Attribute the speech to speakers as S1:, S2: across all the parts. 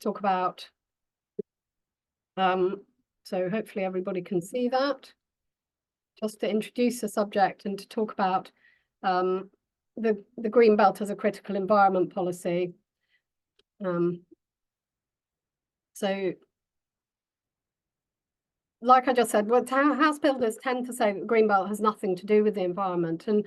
S1: talk about, so hopefully everybody can see that, just to introduce the subject and to talk about the Green Belt as a critical environment policy. So like I just said, well, house builders tend to say that the Greenbelt has nothing to do with the environment, and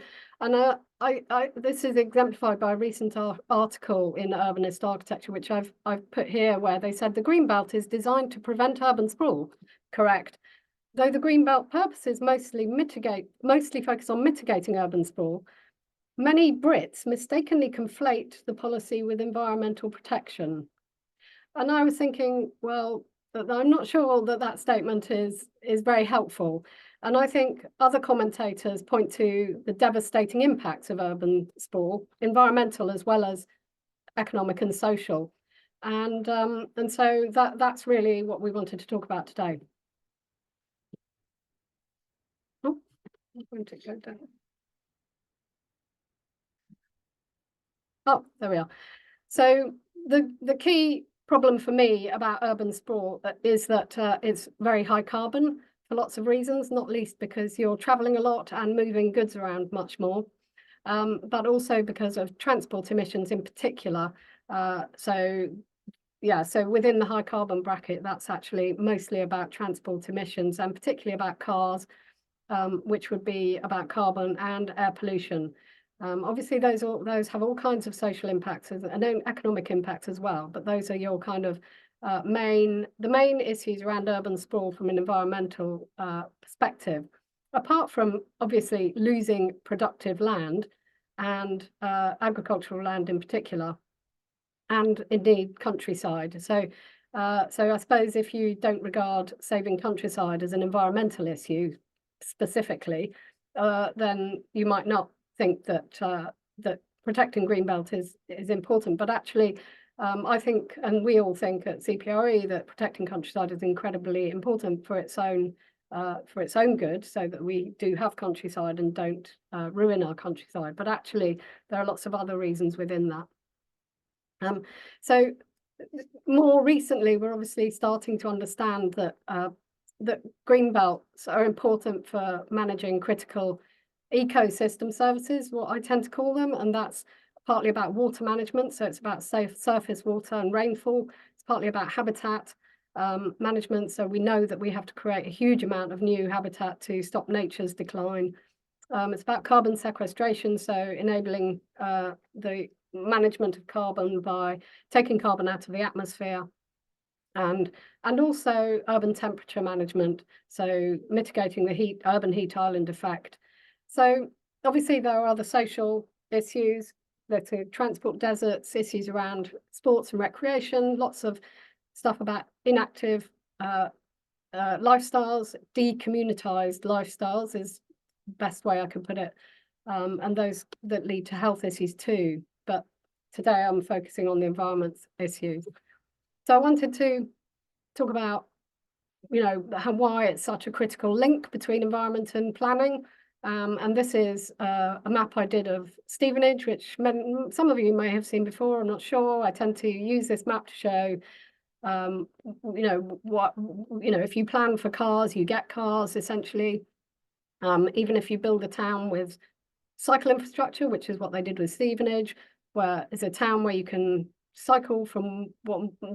S1: this is exemplified by a recent article in Urbanist Architecture, which I've put here, where they said the Greenbelt is designed to prevent urban sprawl. Correct. Though the Greenbelt purposes mostly focus on mitigating urban sprawl, many Brits mistakenly conflate the policy with environmental protection. And I was thinking, well, I'm not sure that that statement is very helpful. And I think other commentators point to the devastating impacts of urban sprawl, environmental as well as economic and social. And so that's really what we wanted to talk about today. Oh, I'm going to go down. Oh, there we are. So the key problem for me about urban sprawl is that it's very high carbon for lots of reasons, not least because you're traveling a lot and moving goods around much more, but also because of transport emissions in particular. So within the high carbon bracket, that's actually mostly about transport emissions, and particularly about cars, which would be about carbon and air pollution. Obviously, those have all kinds of social impacts and economic impacts as well, but those are your kind of the main issues around urban sprawl from an environmental perspective, apart from obviously losing productive land and agricultural land in particular, and indeed countryside. So I suppose if you don't regard saving countryside as an environmental issue specifically, then you might not think that that protecting Greenbelt is important, but actually I think, and we all think at CPRE, that protecting countryside is incredibly important for its own good, so that we do have countryside and don't ruin our countryside. But actually there are lots of other reasons within that. So more recently, we're obviously starting to understand that that Greenbelts are important for managing critical ecosystem services, what I tend to call them, and that's partly about water management. So it's about safe surface water and rainfall. It's partly about habitat management. So we know that we have to create a huge amount of new habitat to stop nature's decline. It's about carbon sequestration, so enabling the management of carbon by taking carbon out of the atmosphere, and also urban temperature management, so mitigating the urban heat island effect. So obviously there are other social issues, there's transport deserts, issues around sports and recreation, lots of stuff about inactive lifestyles, decommunitized lifestyles is the best way I could put it, and those that lead to health issues too. But today I'm focusing on the environment issues. So I wanted to talk about, why it's such a critical link between environment and planning. And this is a map I did of Stevenage, which some of you may have seen before, I'm not sure. I tend to use this map to show, if you plan for cars, you get cars, essentially. Even if you build a town with cycle infrastructure, which is what they did with Stevenage, where it's a town where you can cycle from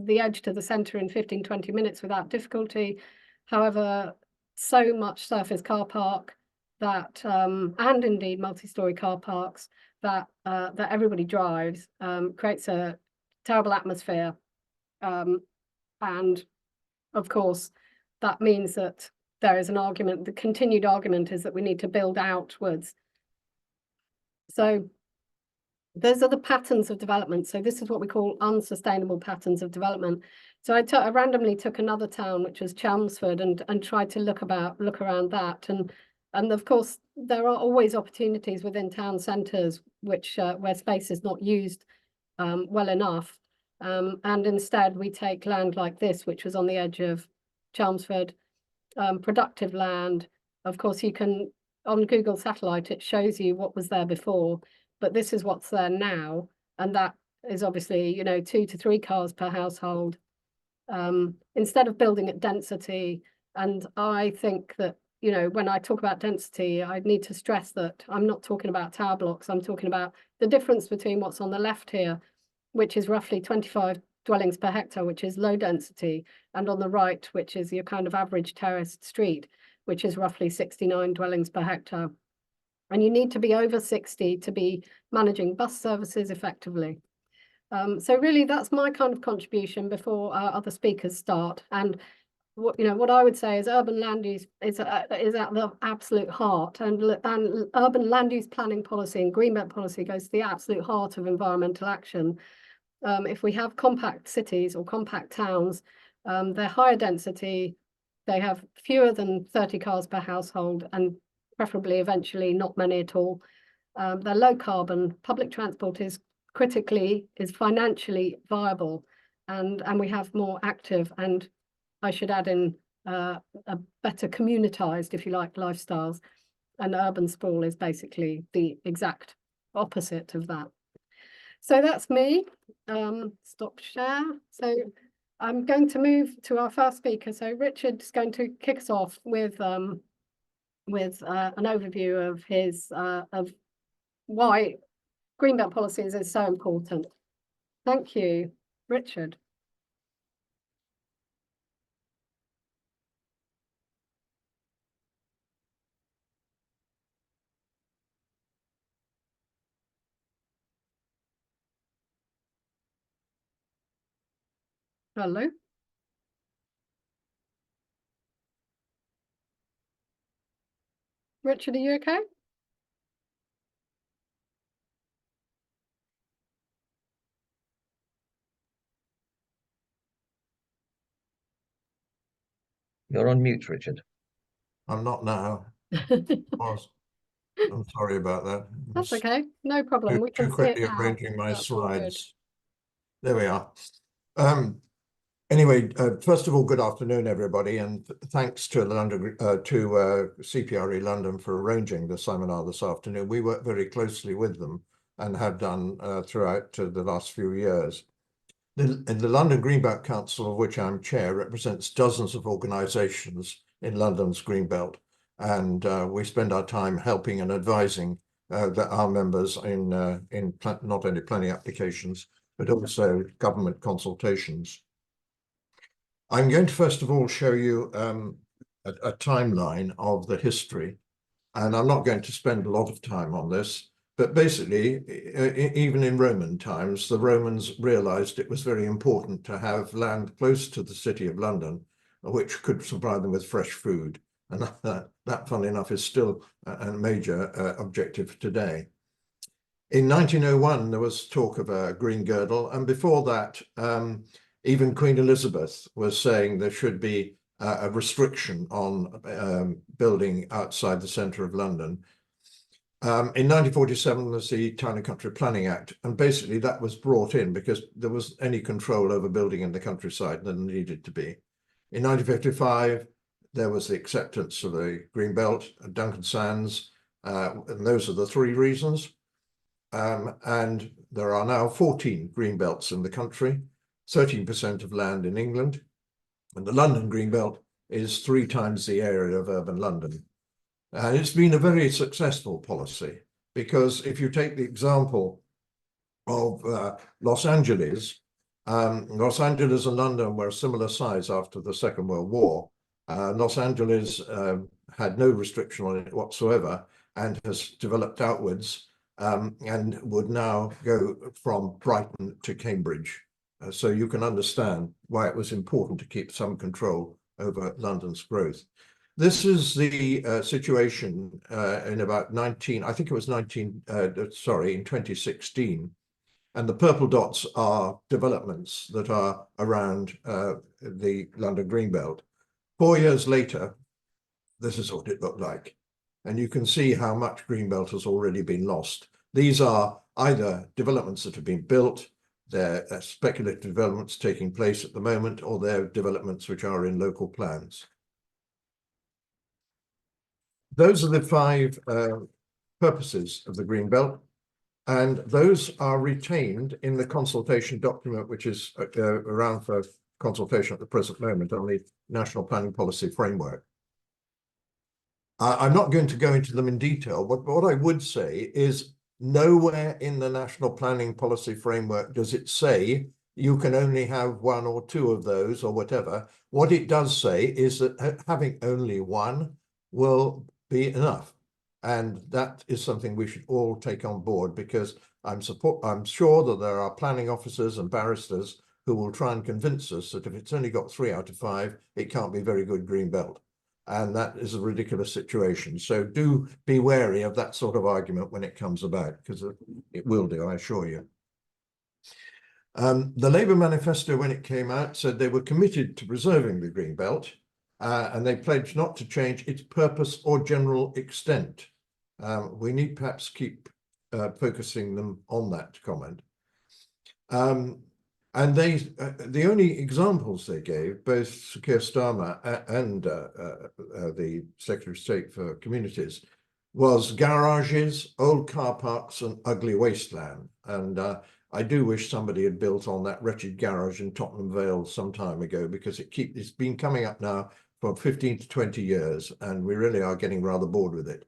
S1: the edge to the centre in 15-20 minutes without difficulty. However, so much surface car park that and indeed multi-story car parks that everybody drives creates a terrible atmosphere, and of course that means that there is an argument, the continued argument is that we need to build outwards. So those are the patterns of development. So this is what we call unsustainable patterns of development. So I randomly took another town, which was Chelmsford, and tried to look around that. And of course, there are always opportunities within town centres which where space is not used well enough. And instead we take land like this, which was on the edge of Chelmsford, productive land. Of course, you can, on Google Satellite, it shows you what was there before, but this is what's there now. And that is obviously, 2 to 3 cars per household, instead of building at density. And I think that, you know, when I talk about density, I need to stress that I'm not talking about tower blocks. I'm talking about the difference between what's on the left here, which is roughly 25 dwellings per hectare, which is low density, and on the right, which is your kind of average terraced street, which is roughly 69 dwellings per hectare. And you need to be over 60 to be managing bus services effectively. So really, that's my kind of contribution before other speakers start. And what I would say is urban land use is at the absolute heart, and urban land use planning policy and green belt policy goes to the absolute heart of environmental action. If we have compact cities or compact towns, they're higher density, they have fewer than 30 cars per household, and preferably eventually not many at all. They're low carbon, public transport is financially viable, and we have more active, and I should add in a better communitized, if you like, lifestyles. And urban sprawl is basically the exact opposite of that. So that's me. Stop share. So I'm going to move to our first speaker. So Richard's going to kick us off with an overview of his of why greenbelt policies is so important. Thank you, Richard. Hello. Richard, are you okay?
S2: You're on mute, Richard.
S3: I'm not now. I'm sorry about that.
S1: That's okay, no problem. We can
S3: too quickly arranging my slides. There we are. Anyway, first of all, good afternoon, everybody, and thanks to London, CPRE London for arranging the seminar this afternoon. We work very closely with them and have done throughout the last few years. The London Greenbelt Council, of which I'm chair, represents dozens of organisations in London's Greenbelt, and we spend our time helping and advising our members in not only planning applications, but also government consultations. I'm going to first of all show you a timeline of the history, and I'm not going to spend a lot of time on this, but basically, even in Roman times, the Romans realized it was very important to have land close to the city of London, which could supply them with fresh food. And that, funnily enough, is still a major objective today. In 1901, there was talk of a green girdle, and before that, even Queen Elizabeth was saying there should be a restriction on building outside the centre of London. In 1947, there's the Town and Country Planning Act, and basically that was brought in because there was any control over building in the countryside than needed to be. In 1955, there was the acceptance of the Green Belt and Duncan Sands, and those are the three reasons. And there are now 14 green belts in the country, 13% of land in England, and the London Green Belt is 3 times the area of urban London. And it's been a very successful policy, because if you take the example of Los Angeles and London were a similar size after the Second World War. Los Angeles had no restriction on it whatsoever and has developed outwards and would now go from Brighton to Cambridge. So you can understand why it was important to keep some control over London's growth. This is the situation in about in 2016. And the purple dots are developments that are around the London Greenbelt. 4 years later, this is what it looked like. And you can see how much Greenbelt has already been lost. These are either developments that have been built, they're speculative developments taking place at the moment, or they're developments which are in local plans. Those are the 5 purposes of the Greenbelt, and those are retained in the consultation document, which is around for consultation at the present moment on the National Planning Policy Framework. I'm not going to go into them in detail, but what I would say is nowhere in the National Planning Policy Framework does it say you can only have one or two of those or whatever. What it does say is that having only one will be enough. And that is something we should all take on board, because I'm sure that there are planning officers and barristers who will try and convince us that if it's only got 3 out of 5, it can't be very good green belt. And that is a ridiculous situation. So do be wary of that sort of argument when it comes about, because it will do, I assure you. The Labour manifesto, when it came out, said they were committed to preserving the green belt, and they pledged not to change its purpose or general extent. We need perhaps keep focusing them on that comment. And the only examples they gave, both Sir Keir Starmer and the Secretary of State for Communities, was garages, old car parks, and ugly wasteland. And I do wish somebody had built on that wretched garage in Tottenham Vale some time ago, because it's been coming up now for 15 to 20 years, and we really are getting rather bored with it.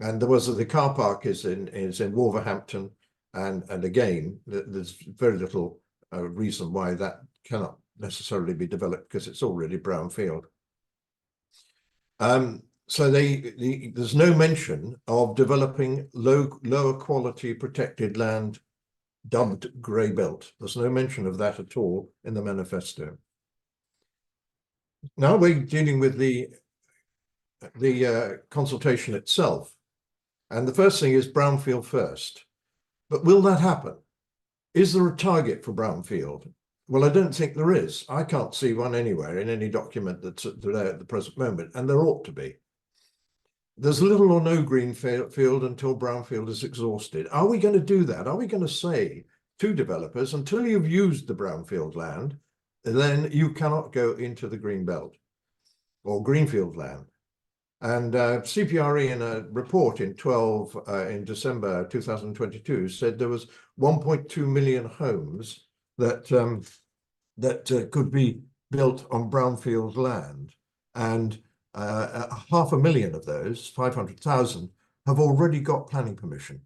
S3: And there was the car park is in Wolverhampton, and again there's very little reason why that cannot necessarily be developed, because it's already brownfield. So there's no mention of developing lower quality protected land dubbed grey belt. There's no mention of that at all in the manifesto. Now we're dealing with the consultation itself, and the first thing is brownfield first. But will that happen? Is there a target for brownfield? Well, I don't think there is. I can't see one anywhere in any document that's there at the present moment, and there ought to be. There's little or no green field until brownfield is exhausted. Are we going to do that? Are we going to say to developers, until you've used the brownfield land, then you cannot go into the green belt or greenfield land? And CPRE in a report in December 2022 said there was 1.2 million homes that could be built on brownfield land, and 500,000 of those, 500,000, have already got planning permission.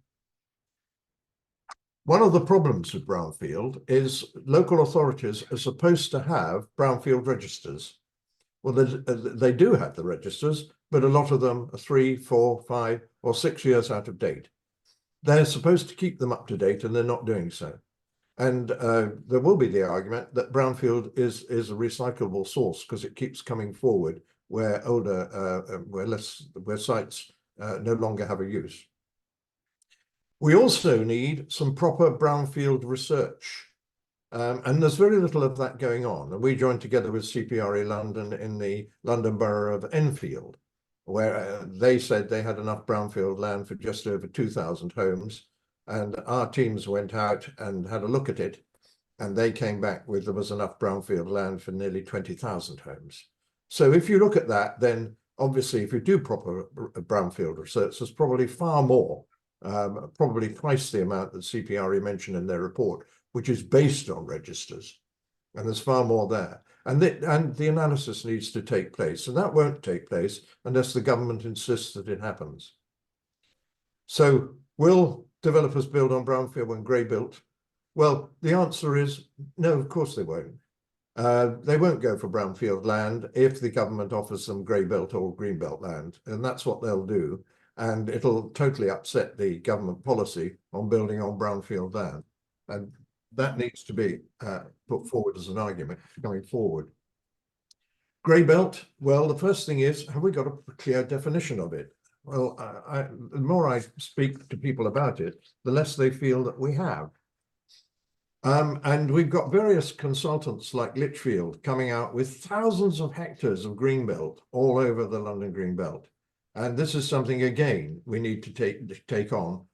S3: One of the problems with brownfield is local authorities are supposed to have brownfield registers. Well, they do have the registers, but a lot of them are 3, 4, 5, or 6 years out of date. They're supposed to keep them up to date, and they're not doing so. And there will be the argument that brownfield is a recyclable source, because it keeps coming forward where where sites no longer have a use. We also need some proper brownfield research. And there's very little of that going on. And we joined together with CPRE London in the London Borough of Enfield, where they said they had enough brownfield land for just over 2,000 homes. And our teams went out and had a look at it, and they came back with there was enough brownfield land for nearly 20,000 homes. So if you look at that, then obviously if you do proper brownfield research, there's probably far more, probably twice the amount that CPRE mentioned in their report, which is based on registers, and there's far more there. And the analysis needs to take place, and that won't take place unless the government insists that it happens. So will developers build on brownfield when grey built? Well, the answer is no, of course they won't. They won't go for brownfield land if the government offers them grey belt or green belt land, and that's what they'll do. And it'll totally upset the government policy on building on brownfield land. And that needs to be put forward as an argument going forward. Grey belt, well, the first thing is, have we got a clear definition of it? Well, the more I speak to people about it, the less they feel that we have. And we've got various consultants like Litchfield coming out with thousands of hectares of green belt all over the London green belt. And this is something, again, we need to take on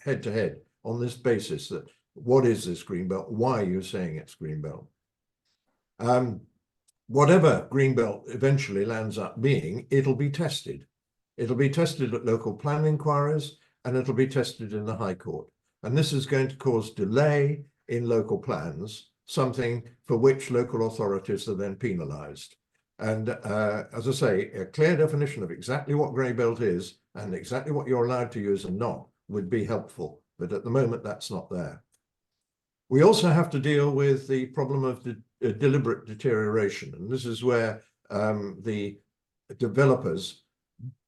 S3: head to head on this basis, that what is this green belt? Why are you saying it's green belt? Whatever green belt eventually lands up being, it'll be tested. It'll be tested at local planning inquiries, and it'll be tested in the High Court. And this is going to cause delay in local plans. something for which local authorities are then penalised. And as I say, a clear definition of exactly what grey belt is and exactly what you're allowed to use and not would be helpful. But at the moment, that's not there. We also have to deal with the problem of deliberate deterioration. And this is where the developers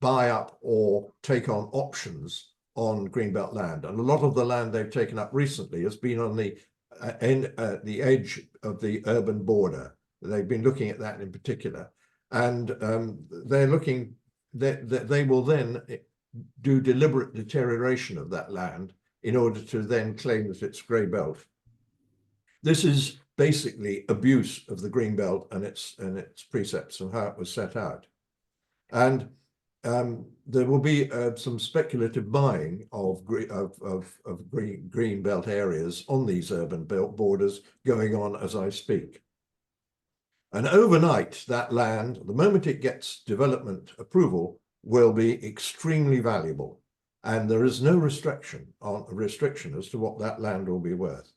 S3: buy up or take on options on greenbelt land. And a lot of the land they've taken up recently has been on the edge of the urban border. They've been looking at that in particular. And they're looking that they will then do deliberate deterioration of that land in order to then claim that it's grey belt. This is basically abuse of the green belt and its precepts and how it was set out. And there will be some speculative buying of green belt areas on these urban borders going on as I speak. And overnight, that land, the moment it gets development approval, will be extremely valuable. And there is no restriction as to what that land will be worth.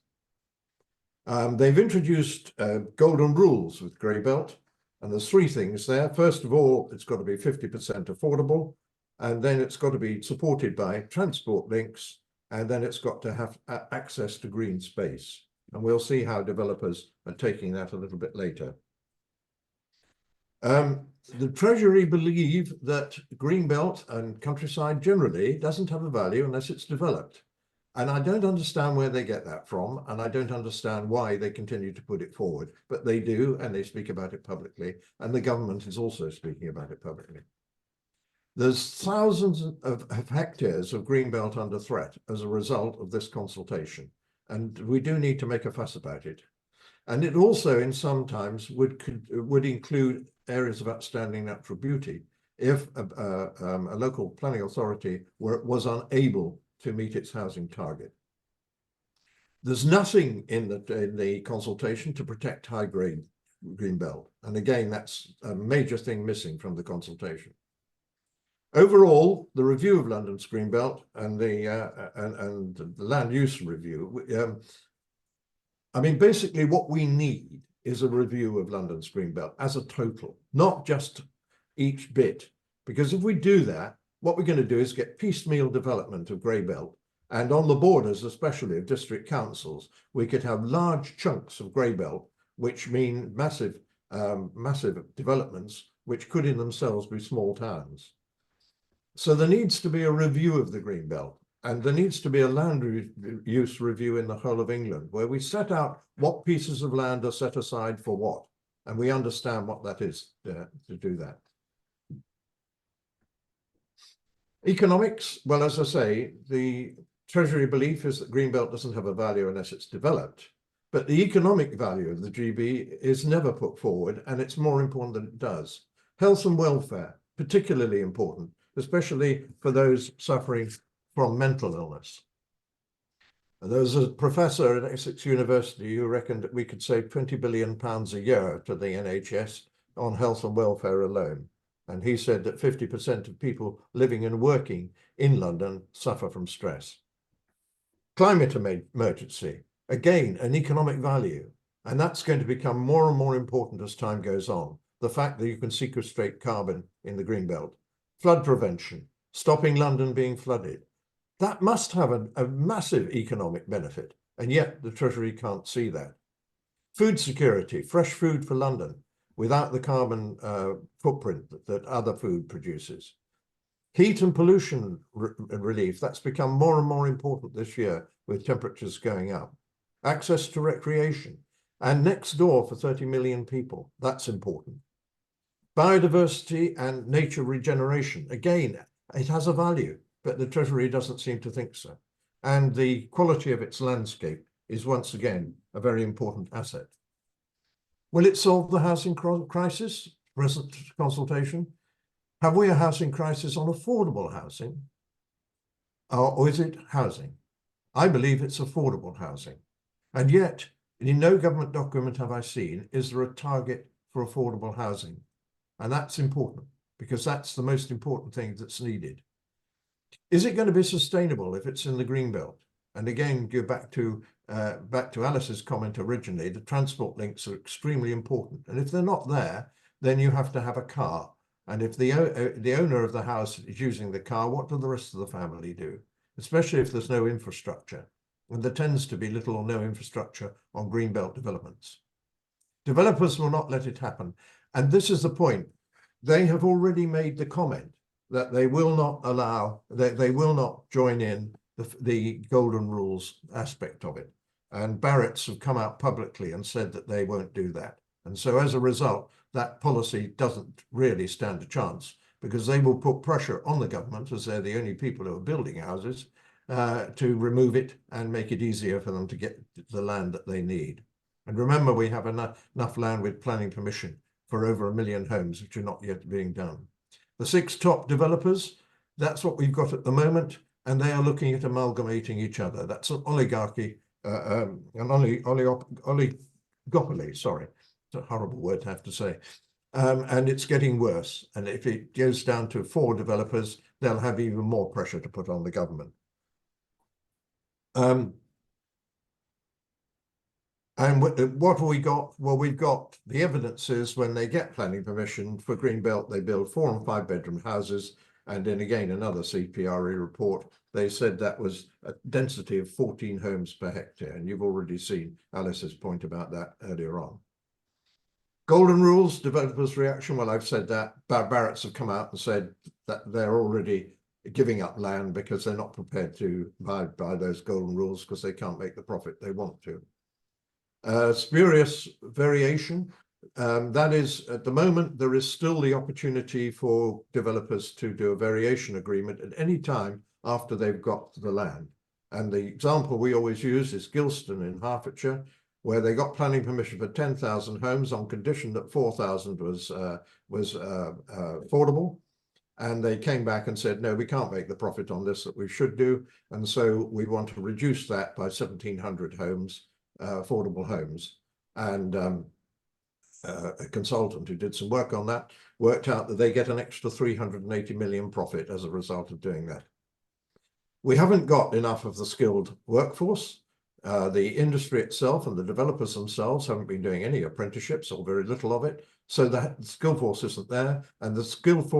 S3: They've introduced golden rules with grey belt, and there's three things there. First of all, it's got to be 50% affordable, and then it's got to be supported by transport links, and then it's got to have access to green space. And we'll see how developers are taking that a little bit later. The Treasury believe that green belt and countryside generally doesn't have a value unless it's developed. And I don't understand where they get that from, and I don't understand why they continue to put it forward, but they do, and they speak about it publicly, and the government is also speaking about it publicly. There's thousands of hectares of greenbelt under threat as a result of this consultation, and we do need to make a fuss about it. And it also, in some times, would include areas of outstanding natural beauty if a local planning authority was unable to meet its housing target. There's nothing in the consultation to protect high-grade greenbelt, and again, that's a major thing missing from the consultation. Overall, the review of London's greenbelt and the land use review, I mean, basically what we need is a review of London's greenbelt as a total, not just each bit, because if we do that, what we're going to do is get piecemeal development of grey belt, and on the borders, especially of district councils, we could have large chunks of grey belt, which mean massive developments, which could in themselves be small towns. So there needs to be a review of the green belt, and there needs to be a land use review in the whole of England, where we set out what pieces of land are set aside for what, and we understand what that is to do that. Economics, well, as I say, the Treasury belief is that greenbelt doesn't have a value unless it's developed, but the economic value of the GB is never put forward, and it's more important than it does. Health and welfare, particularly important, especially for those suffering from mental illness. And there was a professor at Essex University who reckoned that we could save £20 billion a year to the NHS on health and welfare alone. And he said that 50% of people living and working in London suffer from stress. Climate emergency, again, an economic value. And that's going to become more and more important as time goes on. The fact that you can sequestrate carbon in the green belt. Flood prevention, stopping London being flooded. That must have a massive economic benefit. And yet the Treasury can't see that. Food security, fresh food for London, without the carbon footprint that other food produces. Heat and pollution relief, that's become more and more important this year with temperatures going up. Access to recreation, and next door for 30 million people, that's important. Biodiversity and nature regeneration, again, it has a value, but the Treasury doesn't seem to think so. And the quality of its landscape is once again a very important asset. Will it solve the housing crisis? Present consultation. Have we a housing crisis on affordable housing? Or is it housing? I believe it's affordable housing. And yet, in no government document have I seen, is there a target for affordable housing? And that's important, because that's the most important thing that's needed. Is it going to be sustainable if it's in the green belt? And again, go back to back to Alice's comment originally, the transport links are extremely important. And if they're not there, then you have to have a car. And if the owner of the house is using the car, what do the rest of the family do? Especially if there's no infrastructure. And there tends to be little or no infrastructure on greenbelt developments. Developers will not let it happen. And this is the point. They have already made the comment that they will not allow, they will not join in the golden rules aspect of it. And Barrett's have come out publicly and said that they won't do that. And so as a result, that policy doesn't really stand a chance, because they will put pressure on the government, as they're the only people who are building houses, to remove it and make it easier for them to get the land that they need. And remember, we have enough land with planning permission for over 1 million homes, which are not yet being done. The 6 top developers, that's what we've got at the moment, and they are looking at amalgamating each other. That's an oligarchy, an oligopoly, sorry. It's a horrible word to have to say. And it's getting worse. And if it goes down to 4 developers, they'll have even more pressure to put on the government. And what have we got? Well, we've got the evidence is when they get planning permission for Greenbelt, they build 4 and 5 bedroom houses. And then again, another CPRE report, they said that was a density of 14 homes per hectare. And you've already seen Alice's point about that earlier on. Golden rules, developers' reaction. Well, I've said that. Barrett's have come out and said that they're already giving up land because they're not prepared to abide by those golden rules because they can't make the profit they want to. Spurious variation. That is, at the moment, there is still the opportunity for developers to do a variation agreement at any time after they've got the land. And the example we always use is Gilston in Hertfordshire, where they got planning permission for 10,000 homes on condition that 4,000 was affordable. And they came back and said, no, we can't make the profit on this that we should do. And so we want to reduce that by 1,700 homes, affordable homes. And a consultant who did some work on that worked out that they get an extra 380 million profit as a result of doing that. We haven't got enough of the skilled workforce. The industry itself and the developers themselves haven't been doing any apprenticeships or very little of it. So that the skill force isn't there. And the skilled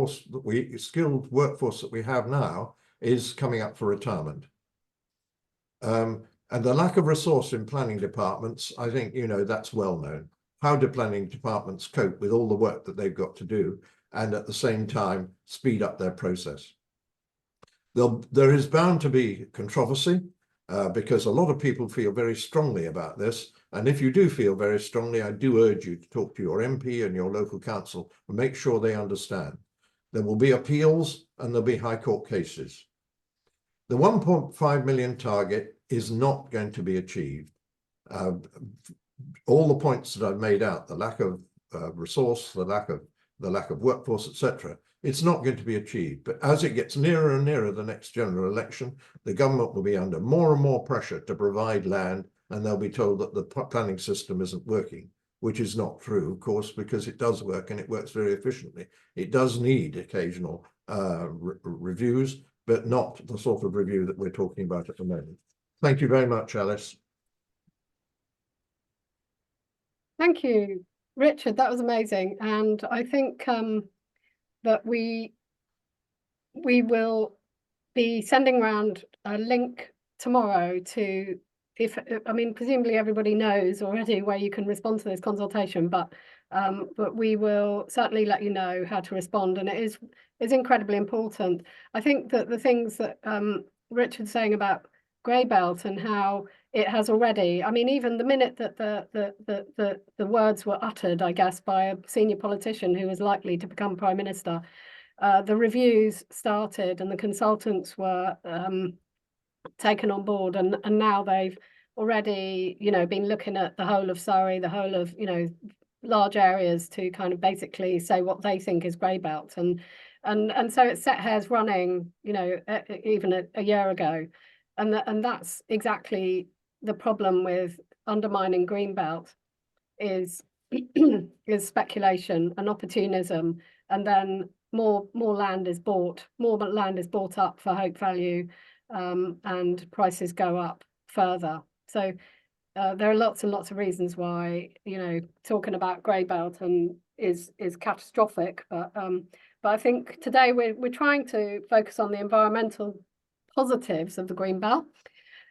S3: workforce that we have now is coming up for retirement. And the lack of resource in planning departments, I think, you know, that's well known. How do planning departments cope with all the work that they've got to do and at the same time speed up their process? There is bound to be controversy because a lot of people feel very strongly about this. And if you do feel very strongly, I do urge you to talk to your MP and your local council and make sure they understand. There will be appeals and there'll be High Court cases. The 1.5 million target is not going to be achieved. All the points that I've made out, the lack of resource, the lack of workforce, etc., it's not going to be achieved. But as it gets nearer and nearer the next general election, the government will be under more and more pressure to provide land, and they'll be told that the planning system isn't working, which is not true, of course, because it does work and it works very efficiently. It does need occasional reviews, but not the sort of review that we're talking about at the moment. Thank you very much, Alice.
S1: Thank you, Richard. That was amazing. And I think that we will be sending around a link tomorrow to, I mean, presumably everybody knows already where you can respond to this consultation, but we will certainly let you know how to respond. And it is incredibly important. I think that the things that Richard's saying about Greybelt and how it has already, I mean, even the minute that the words were uttered, I guess, by a senior politician who was likely to become Prime Minister, the reviews started and the consultants were taken on board, and now they've already, you know, been looking at the whole of Surrey, the whole of, you know, large areas to kind of basically say what they think is Greybelt, and so it's set hairs running, you know, even a year ago. And that's exactly the problem with undermining Greenbelt is speculation and opportunism, and then more land is bought up for hope value, and prices go up further. So there are lots and lots of reasons why, you know, talking about grey belt and is catastrophic. But I think today we're trying to focus on the environmental positives of the green belt.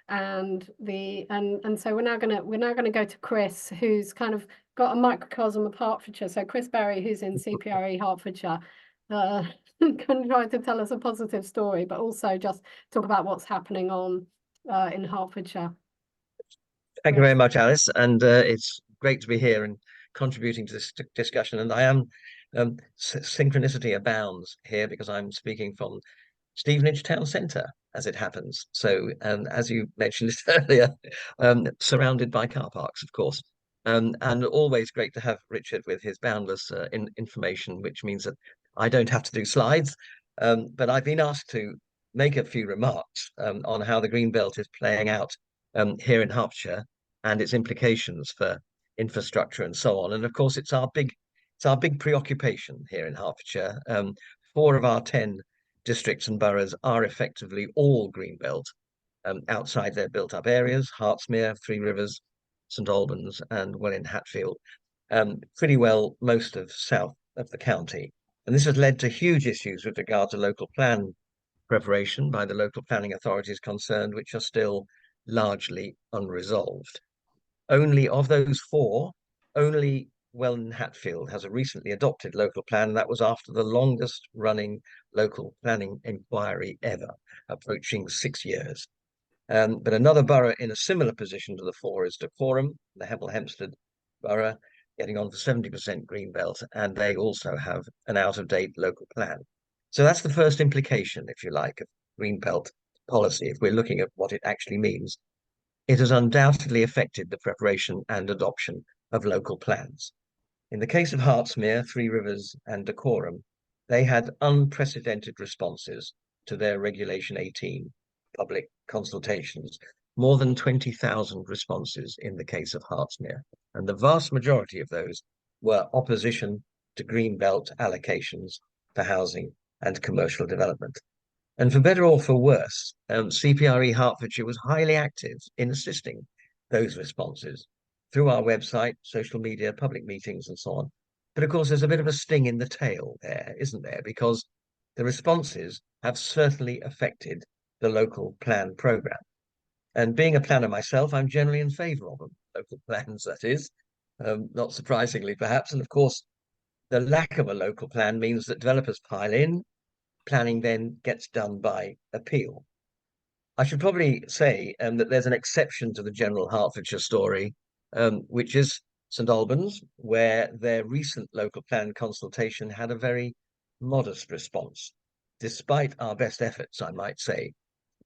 S1: And so we're now gonna go to Chris, who's kind of got a microcosm of Hertfordshire. So Chris Berry, who's in CPRE Hertfordshire, can try to tell us a positive story, but also just talk about what's happening on in Hertfordshire.
S2: Thank you very much, Alice. And it's great to be here and contributing to this discussion. And I am synchronicity abounds here because I'm speaking from Stevenage Town Centre, as it happens. So, as you mentioned earlier, surrounded by car parks, of course. And always great to have Richard with his boundless information, which means that I don't have to do slides. But I've been asked to make a few remarks on how the Green Belt is playing out here in Hertfordshire and its implications for infrastructure and so on. And of course, it's our big preoccupation here in Hertfordshire. 4 of our 10 districts and boroughs are effectively all green belt outside their built-up areas: Hertsmere, Three Rivers, St Albans, and well in Hatfield. Pretty well most of south of the county. And this has led to huge issues with regard to local plan preparation by the local planning authorities concerned, which are still largely unresolved. Only of those 4, only Welwyn Hatfield has a recently adopted local plan. That was after the longest running local planning inquiry ever, approaching 6 years. But another borough in a similar position to the 4 is Dacorum, the Hemel Hempstead borough, getting on for 70% green belt, and they also have an out-of-date local plan. So that's the first implication, if you like, of green belt policy, if we're looking at what it actually means. It has undoubtedly affected the preparation and adoption of local plans. In the case of Hertsmere, Three Rivers, and Dacorum, they had unprecedented responses to their Regulation 18 public consultations, more than 20,000 responses in the case of Hertsmere, and the vast majority of those were opposition to green belt allocations for housing and commercial development. And for better or for worse, CPRE Hertfordshire was highly active in assisting those responses through our website, social media, public meetings, and so on. But of course, there's a bit of a sting in the tail there, isn't there? Because the responses have certainly affected the local plan programme. And being a planner myself, I'm generally in favour of them, local plans, that is, not surprisingly, perhaps. And of course, the lack of a local plan means that developers pile in. Planning then gets done by appeal. I should probably say that there's an exception to the general Hertfordshire story, which is St Albans, where their recent local plan consultation had a very modest response, despite our best efforts, I might say.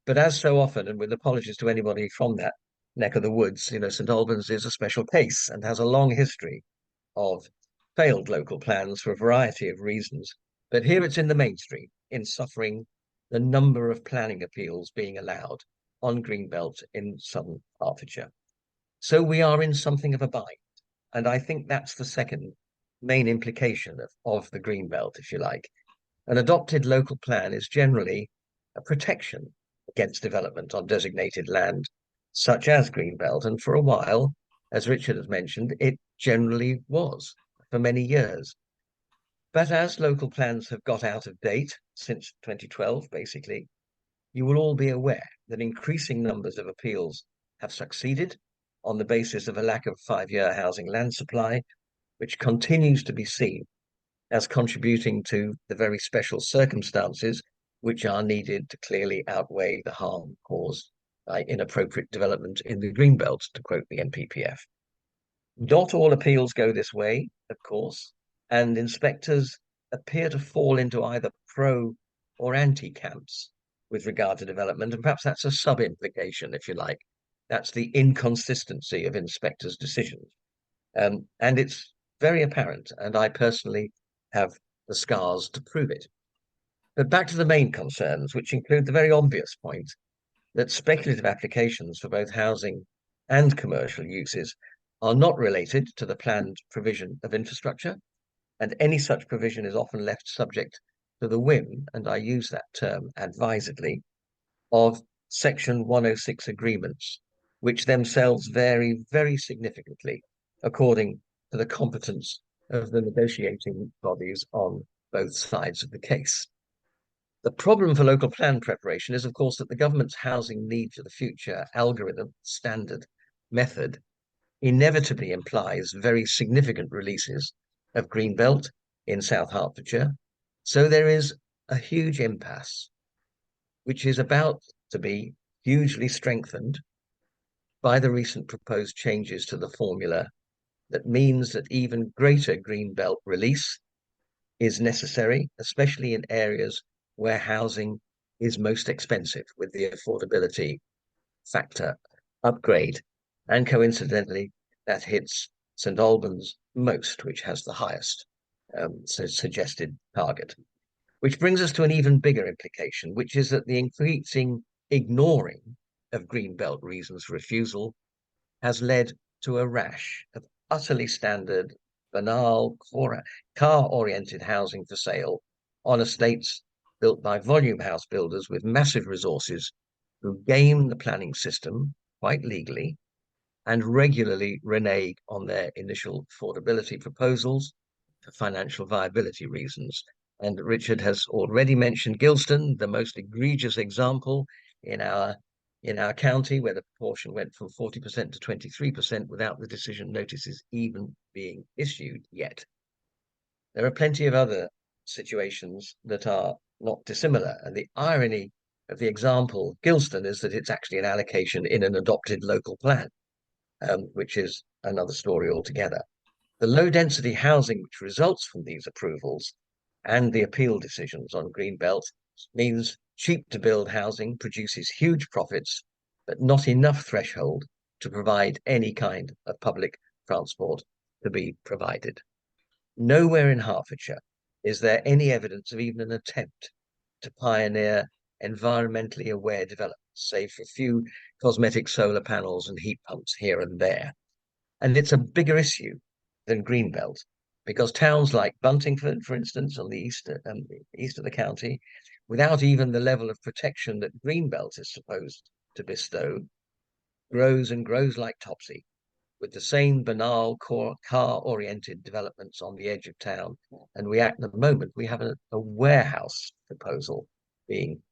S2: But as so often, and with apologies to anybody from that neck of the woods, you know, St Albans is a special case and has a long history of failed local plans for a variety of reasons. But here it's in the mainstream, in suffering the number of planning appeals being allowed on Greenbelt in southern Hertfordshire. So we are in something of a bind. And I think that's the second main implication of the Greenbelt, if you like. An adopted local plan is generally a protection against development on designated land, such as Greenbelt. And for a while, as Richard has mentioned, it generally was for many years. But as local plans have got out of date since 2012, basically, you will all be aware that increasing numbers of appeals have succeeded on the basis of a lack of 5-year housing land supply, which continues to be seen as contributing to the very special circumstances which are needed to clearly outweigh the harm caused by inappropriate development in the Greenbelt, to quote the NPPF. Not all appeals go this way, of course, and inspectors appear to fall into either pro or anti camps with regard to development, and perhaps that's a sub-implication, if you like. That's the inconsistency of inspectors' decisions. And it's very apparent, and I personally have the scars to prove it. But back to the main concerns, which include the very obvious point that speculative applications for both housing and commercial uses are not related to the planned provision of infrastructure, and any such provision is often left subject to the whim, and I use that term advisedly, of Section 106 agreements which themselves vary very significantly according to the competence of the negotiating bodies on both sides of the case. The problem for local plan preparation is, of course, that the government's housing need for the future algorithm standard method inevitably implies very significant releases of greenbelt in South Hertfordshire. So there is a huge impasse, which is about to be hugely strengthened by the recent proposed changes to the formula that means that even greater greenbelt release is necessary, especially in areas where housing is most expensive, with the affordability factor upgrade. And coincidentally, that hits St Albans most, which has the highest suggested target. Which brings us to an even bigger implication, which is that the increasing ignoring of greenbelt reasons for refusal has led to a rash of utterly standard, banal, car-oriented housing for sale on estates built by volume house builders with massive resources who game the planning system quite legally and regularly renege on their initial affordability proposals for financial viability reasons. And Richard has already mentioned Gilston, the most egregious example in our county, where the proportion went from 40% to 23% without the decision notices even being issued yet. There are plenty of other situations that are not dissimilar, and the irony of the example Gilston is that it's actually an allocation in an adopted local plan, which is another story altogether. The low density housing which results from these approvals and the appeal decisions on Greenbelt means cheap to build housing produces huge profits, but not enough threshold to provide any kind of public transport to be provided. Nowhere in Hertfordshire is there any evidence of even an attempt to pioneer environmentally aware developments, save for a few cosmetic solar panels and heat pumps here and there. And it's a bigger issue than Greenbelt, because towns like Buntingford, for instance, on the east of the county, without even the level of protection that Greenbelt is supposed to bestow, grows and grows like topsy, with the same banal car-oriented developments on the edge of town. And at the moment, we have a warehouse proposal being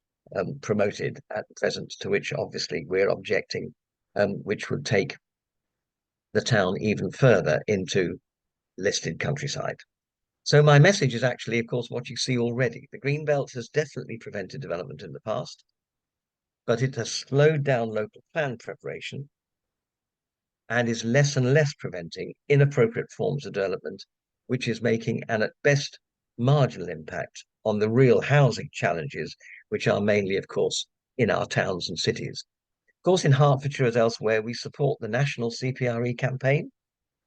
S2: promoted at present, to which obviously we're objecting, which would take the town even further into listed countryside. So my message is actually, of course, what you see already. The Greenbelt has definitely prevented development in the past, but it has slowed down local plan preparation and is less and less preventing inappropriate forms of development, which is making an at best marginal impact on the real housing challenges, which are mainly, of course, in our towns and cities. Of course, in Hertfordshire as elsewhere, we support the national CPRE campaign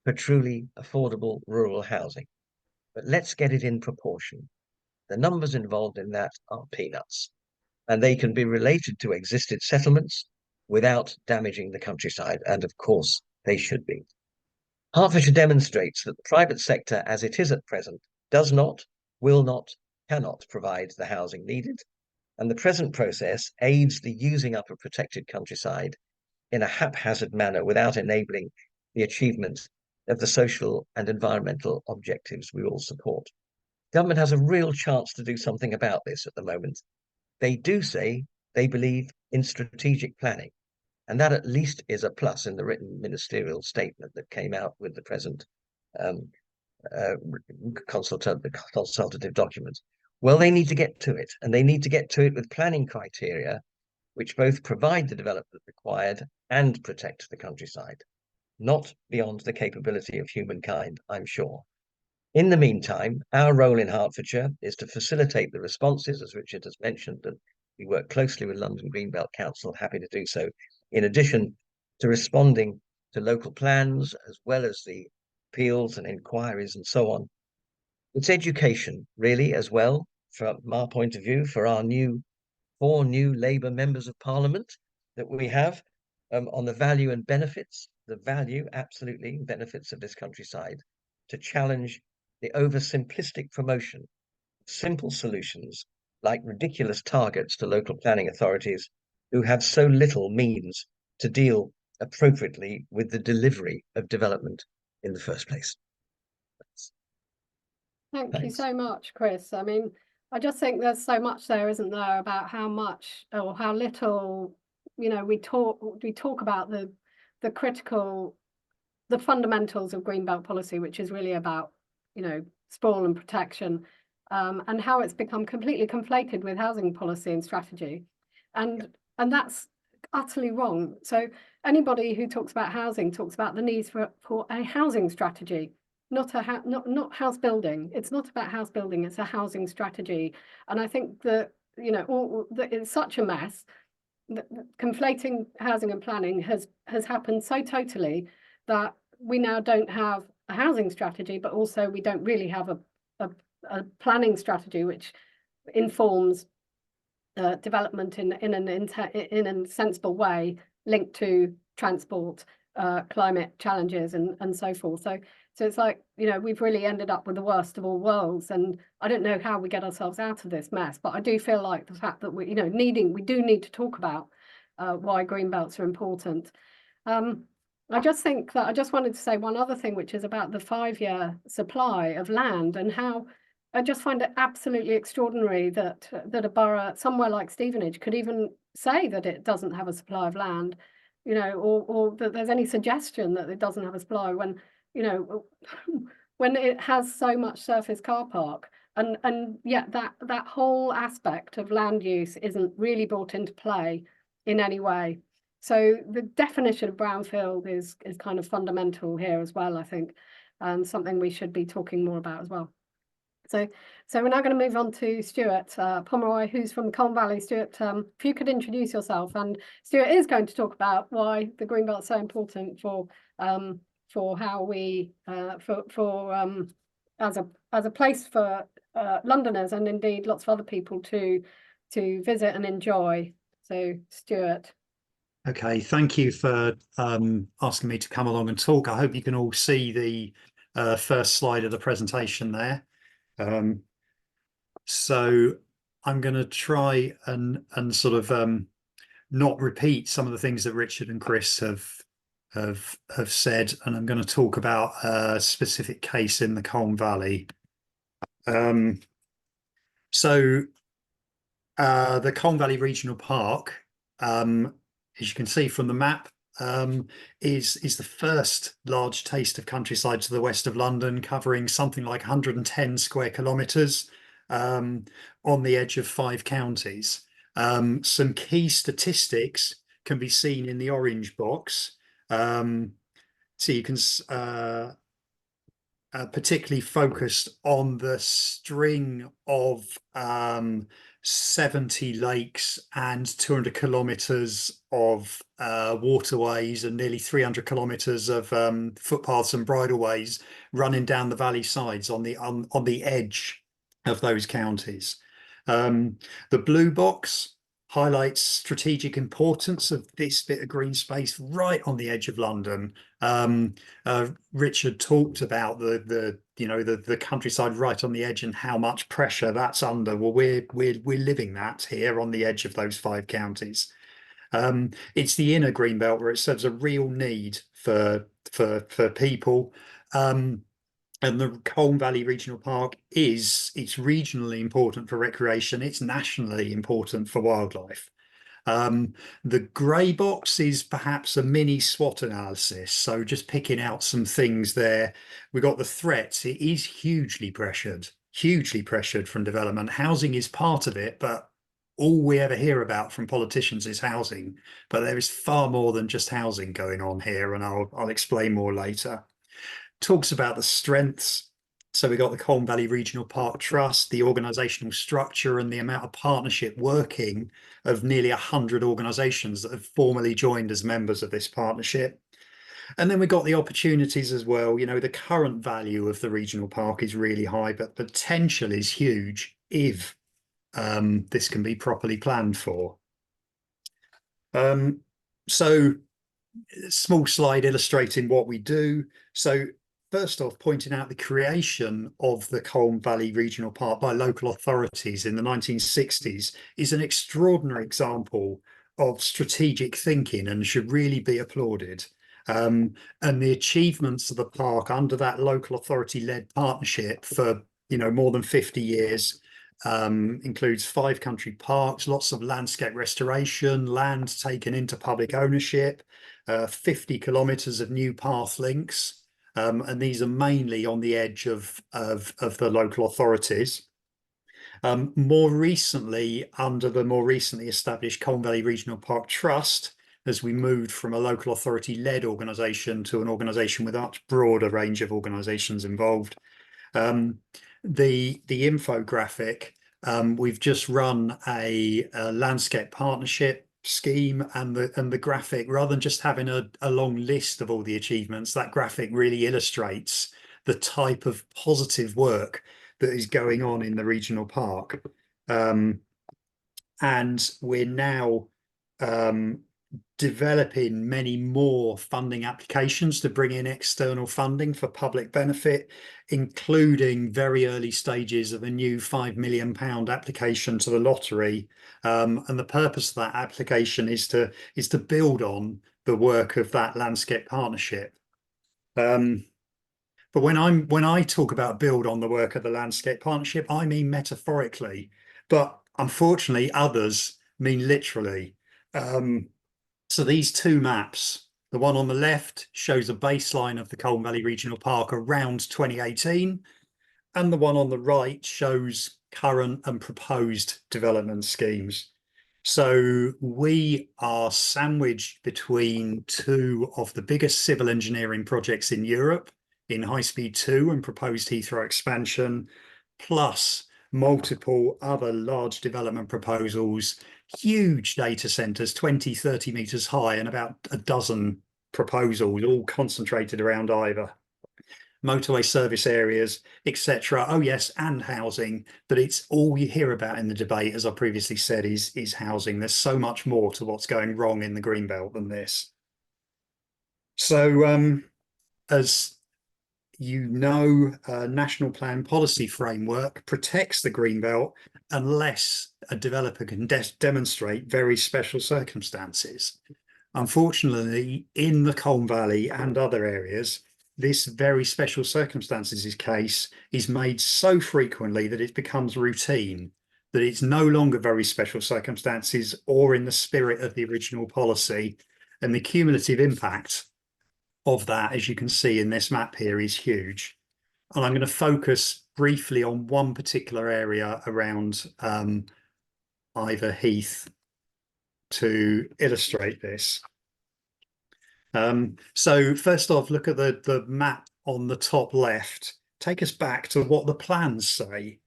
S2: for truly affordable rural housing. But let's get it in proportion. The numbers involved in that are peanuts, and they can be related to existing settlements without damaging the countryside, and of course they should be. Hertfordshire demonstrates that the private sector, as it is at present, does not, will not, cannot provide the housing needed, and the present process aids the using up of protected countryside in a haphazard manner without enabling the achievement of the social and environmental objectives we all support. Government has a real chance to do something about this at the moment. They do say they believe in strategic planning, and that at least is a plus in the written ministerial statement that came out with the present consultative document. Well, they need to get to it, and they need to get to it with planning criteria which both provide the development required and protect the countryside, not beyond the capability of humankind, I'm sure. In the meantime, our role in Hertfordshire is to facilitate the responses, as Richard has mentioned, and we work closely with London Greenbelt Council, happy to do so, in addition to responding to local plans, as well as the appeals and inquiries and so on. It's education, really, as well, from our point of view, for our 4 new Labour members of Parliament that we have on the value and benefits, absolutely, benefits of this countryside, to challenge the oversimplistic promotion of simple solutions like ridiculous targets to local planning authorities who have so little means to deal appropriately with the delivery of development in the first place.
S1: Thank you
S2: Thanks.
S1: so much, Chris. I mean, I just think there's so much there, isn't there, about how much or how little, we talk about the critical, the fundamentals of Greenbelt policy, which is really about, sprawl and protection, and how it's become completely conflated with housing policy and strategy. And that's utterly wrong. So anybody who talks about housing talks about the needs for a housing strategy, not house building. It's not about house building, it's a housing strategy. And I think that, that it's such a mess that conflating housing and planning has happened so totally that we now don't have a housing strategy, but also we don't really have a planning strategy which informs development in a sensible way linked to transport, climate challenges and so forth. So it's like, we've really ended up with the worst of all worlds, and I don't know how we get ourselves out of this mess, but I do feel like the fact that we do need to talk about why green belts are important. I just think that I just wanted to say one other thing, which is about the 5-year supply of land, and how I just find it absolutely extraordinary that a borough somewhere like Stevenage could even say that it doesn't have a supply of land, or that there's any suggestion that it doesn't have a supply when, when it has so much surface car park, and yet that whole aspect of land use isn't really brought into play in any way. So the definition of brownfield is kind of fundamental here as well, I think, and something we should be talking more about as well. So we're now going to move on to Stuart Pomeroy, who's from the Colne Valley. Stuart, if you could introduce yourself, and Stuart is going to talk about why the Greenbelt is so important for how we as a place for Londoners and indeed lots of other people to visit and enjoy. So Stuart.
S4: Okay, thank you for asking me to come along and talk. I hope you can all see the first slide of the presentation there. So I'm going to try and sort of not repeat some of the things that Richard and Chris have said, and I'm going to talk about a specific case in the Colne Valley. So the Colne Valley Regional Park, as you can see from the map, is the first large taste of countryside to the west of London, covering something like 110 square kilometres on the edge of 5 counties. Some key statistics can be seen in the orange box. So you can particularly focused on the string of 70 lakes and 200 kilometres of waterways and nearly 300 kilometres of footpaths and bridleways running down the valley sides on the edge of those counties. The blue box highlights strategic importance of this bit of green space right on the edge of London. Richard talked about the countryside right on the edge and how much pressure that's under. Well, we're living that here on the edge of those 5 counties. It's the inner green belt where it serves a real need for people. And the Colne Valley Regional Park it's regionally important for recreation. It's nationally important for wildlife. The grey box is perhaps a mini SWOT analysis. So just picking out some things there. We've got the threats. It is hugely pressured from development. Housing is part of it, but all we ever hear about from politicians is housing. But there is far more than just housing going on here, and I'll explain more later. Talks about the strengths. So we got the Colne Valley Regional Park Trust, the organisational structure and the amount of partnership working of nearly 100 organisations that have formally joined as members of this partnership. And then we got the opportunities as well. The current value of the regional park is really high, but potential is huge if this can be properly planned for. So small slide illustrating what we do. So first off, pointing out the creation of the Colne Valley Regional Park by local authorities in the 1960s is an extraordinary example of strategic thinking and should really be applauded. And the achievements of the park under that local authority-led partnership for more than 50 years includes 5 country parks, lots of landscape restoration, land taken into public ownership, 50 kilometres of new path links, and these are mainly on the edge of the local authorities. More recently, under the more recently established Colne Valley Regional Park Trust, as we moved from a local authority-led organisation to an organisation with a much broader range of organisations involved. The infographic, we've just run a landscape partnership scheme, and the graphic, rather than just having a long list of all the achievements, that graphic really illustrates the type of positive work that is going on in the regional park. And we're now developing many more funding applications to bring in external funding for public benefit, including very early stages of a new £5 million application to the lottery. And the purpose of that application is to build on the work of that landscape partnership. But when I talk about build on the work of the landscape partnership, I mean metaphorically, but unfortunately others mean literally. So these 2 maps, the one on the left shows a baseline of the Colne Valley Regional Park around 2018, and the one on the right shows current and proposed development schemes. So we are sandwiched between 2 of the biggest civil engineering projects in Europe, in High Speed 2 and proposed Heathrow expansion, plus multiple other large development proposals, huge data centres, 20-30 metres high, and about a dozen proposals, all concentrated around either motorway service areas, etc. Oh yes, and housing, but it's all you hear about in the debate, as I previously said, is housing. There's so much more to what's going wrong in the Greenbelt than this. So as National Plan Policy Framework protects the Greenbelt unless a developer can demonstrate very special circumstances. Unfortunately, in the Colne Valley and other areas, this very special circumstances case is made so frequently that it becomes routine, that it's no longer very special circumstances or in the spirit of the original policy, and the cumulative impact of that, as you can see in this map here, is huge. And I'm going to focus briefly on one particular area around Ivor Heath to illustrate this. So first off, look at the map on the top left. Take us back to what the plans say.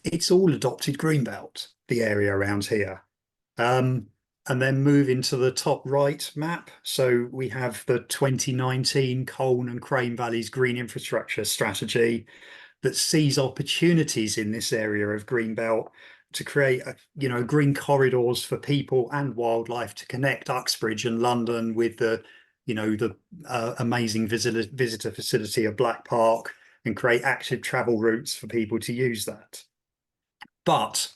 S4: It's all adopted Greenbelt, the area around here. And then move into the top right map. So we have the 2019 Colne and Crane Valleys Green Infrastructure Strategy that sees opportunities in this area of Greenbelt to create green corridors for people and wildlife to connect Uxbridge and London with the amazing visitor facility of Black Park, and create active travel routes for people to use that. But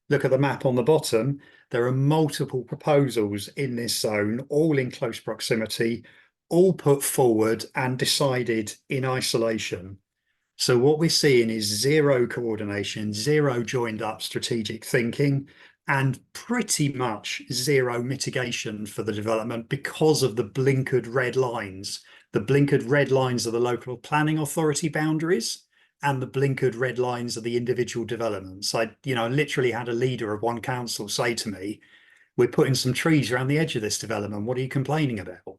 S4: look at the map on the bottom. There are multiple proposals in this zone, all in close proximity, all put forward and decided in isolation. So what we're seeing is zero coordination, zero joined up strategic thinking, and pretty much zero mitigation for the development because of the blinkered red lines. The blinkered red lines are the local planning authority boundaries, and the blinkered red lines are the individual developments. I literally had a leader of one council say to me, "We're putting some trees around the edge of this development. What are you complaining about?"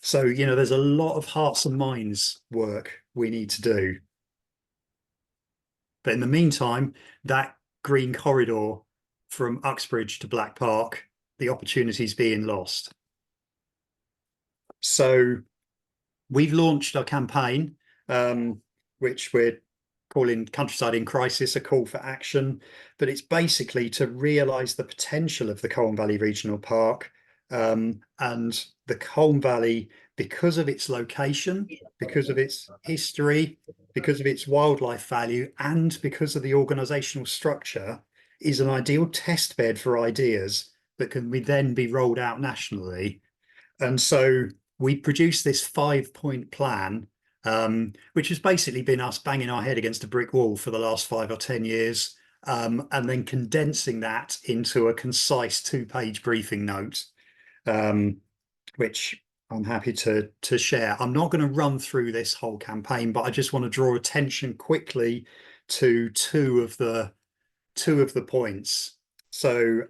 S4: So, there's a lot of hearts and minds work we need to do. But in the meantime, that green corridor from Uxbridge to Black Park, the opportunity is being lost. So we've launched a campaign, which we're calling Countryside in Crisis, a call for action, but it's basically to realise the potential of the Colne Valley Regional Park, and the Colne Valley, because of its location, because of its history, because of its wildlife value, and because of the organisational structure, is an ideal test bed for ideas that can then be rolled out nationally. And so we produced this 5-point plan, which has basically been us banging our head against a brick wall for the last 5 or 10 years, and then condensing that into a concise 2-page briefing note, which I'm happy to share. I'm not going to run through this whole campaign, but I just want to draw attention quickly to two of the points. So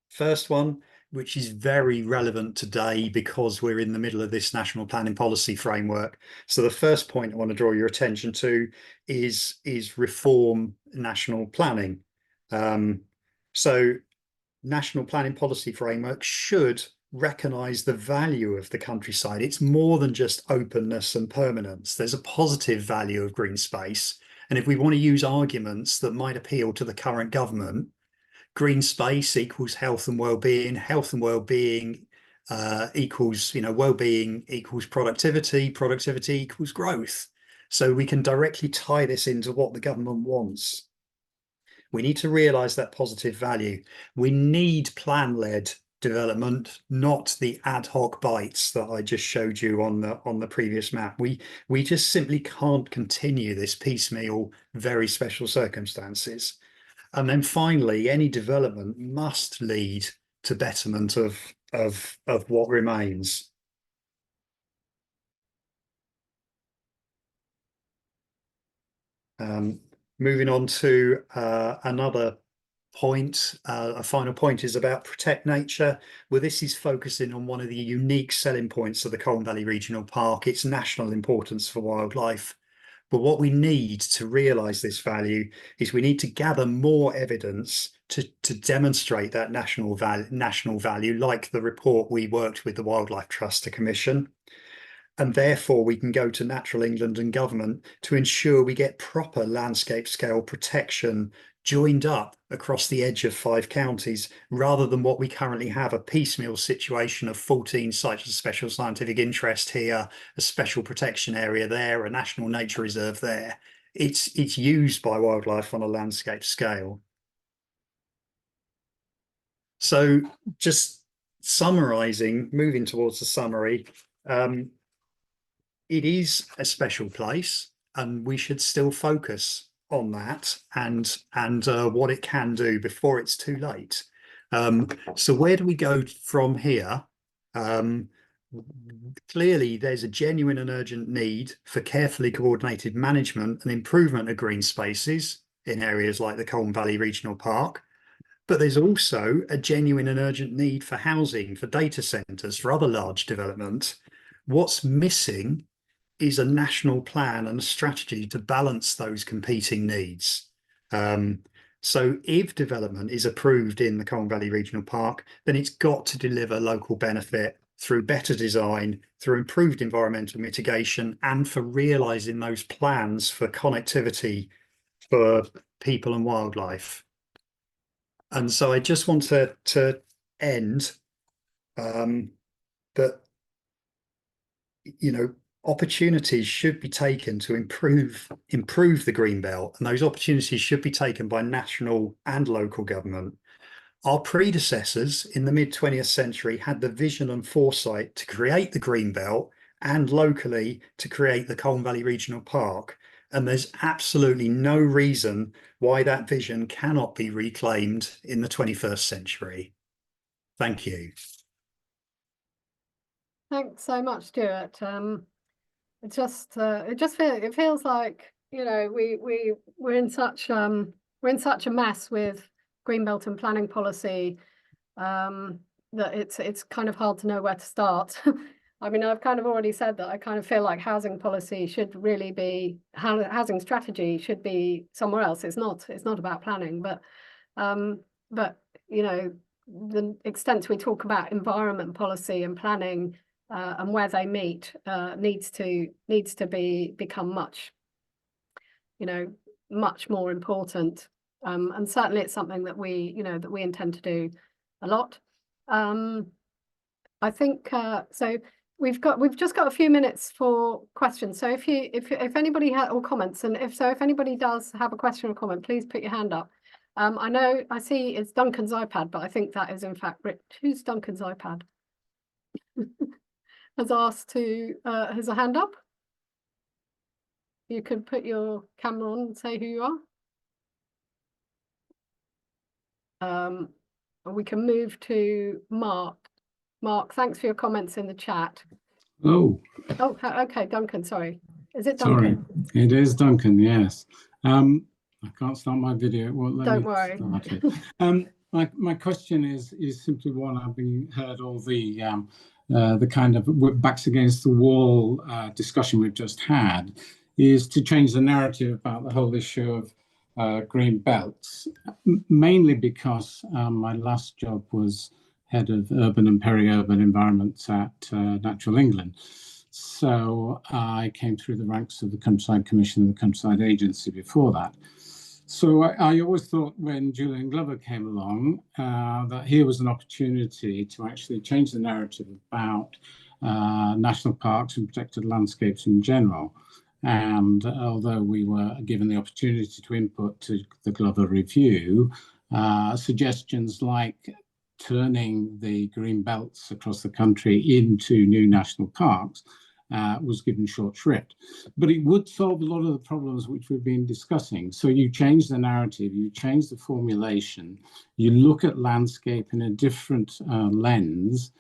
S4: first one, which is very relevant today because we're in the middle of this national planning policy framework. So the first point I want to draw your attention to is reform national planning. So national planning policy framework should recognise the value of the countryside. It's more than just openness and permanence. There's a positive value of green space. And if we want to use arguments that might appeal to the current government, green space equals health and well-being, health and well-being equals, well-being equals productivity, productivity equals growth. So we can directly tie this into what the government wants. We need to realise that positive value. We need plan-led development, not the ad hoc bites that I just showed you on the previous map. We just simply can't continue this piecemeal, very special circumstances. And then finally, any development must lead to betterment of what remains. Moving on to another point, a final point is about protect nature. Well, this is focusing on one of the unique selling points of the Colne Valley Regional Park, its national importance for wildlife. But what we need to realise this value is we need to gather more evidence to demonstrate that national value, like the report we worked with the Wildlife Trust to commission. And therefore we can go to Natural England and government to ensure we get proper landscape scale protection joined up across the edge of 5 counties, rather than what we currently have, a piecemeal situation of 14 sites of special scientific interest here, a special protection area there, a national nature reserve there. It's used by wildlife on a landscape scale. So just summarising, moving towards the summary, it is a special place and we should still focus on that and what it can do before it's too late. So where do we go from here? Clearly there's a genuine and urgent need for carefully coordinated management and improvement of green spaces in areas like the Colne Valley Regional Park. But there's also a genuine and urgent need for housing, for data centres, for other large development. What's missing is a national plan and a strategy to balance those competing needs. So if development is approved in the Colne Valley Regional Park, then it's got to deliver local benefit through better design, through improved environmental mitigation, and for realising those plans for connectivity for people and wildlife. And so I just want to end that, opportunities should be taken to improve the green belt, and those opportunities should be taken by national and local government. Our predecessors in the mid-20th century had the vision and foresight to create the green belt and locally to create the Colne Valley Regional Park, and there's absolutely no reason why that vision cannot be reclaimed in the 21st century. Thank you. Thanks
S1: so much, Stuart. It feels like we're in such a mess with greenbelt and planning policy that it's kind of hard to know where to start. I mean, I've kind of already said that I kind of feel like housing policy should really be, housing strategy should be somewhere else. It's not about planning, but the extent we talk about environment policy and planning and where they meet needs to become much more important, and certainly it's something that we intend to do a lot. I think so. We've just got a few minutes for questions. So if anybody has or comments, and if anybody does have a question or comment, please put your hand up. I know, I see it's Duncan's iPad, but I think that is in fact Rich. Who's Duncan's iPad? Has asked to, has a hand up. You could put your camera on and say who you are. And we can move to Mark. Mark, thanks for your comments in the chat.
S5: Oh,
S1: Okay, Duncan, sorry. Is it
S5: sorry.
S1: Duncan?
S5: It is Duncan, yes. I can't start my video. It won't let
S1: Don't
S5: me
S1: worry.
S5: start it. My question is simply one I've heard all the kind of backs against the wall discussion we've just had, is to change the narrative about the whole issue of green belts, mainly because my last job was head of urban and peri-urban environments at Natural England. So I came through the ranks of the Countryside Commission and the Countryside Agency before that. So I always thought when Julian Glover came along that here was an opportunity to actually change the narrative about national parks and protected landscapes in general. And although we were given the opportunity to input to the Glover review, suggestions like turning the green belts across the country into new national parks was given short shrift. But it would solve a lot of the problems which we've been discussing. So you change the narrative, you change the formulation, you look at landscape in a different lens,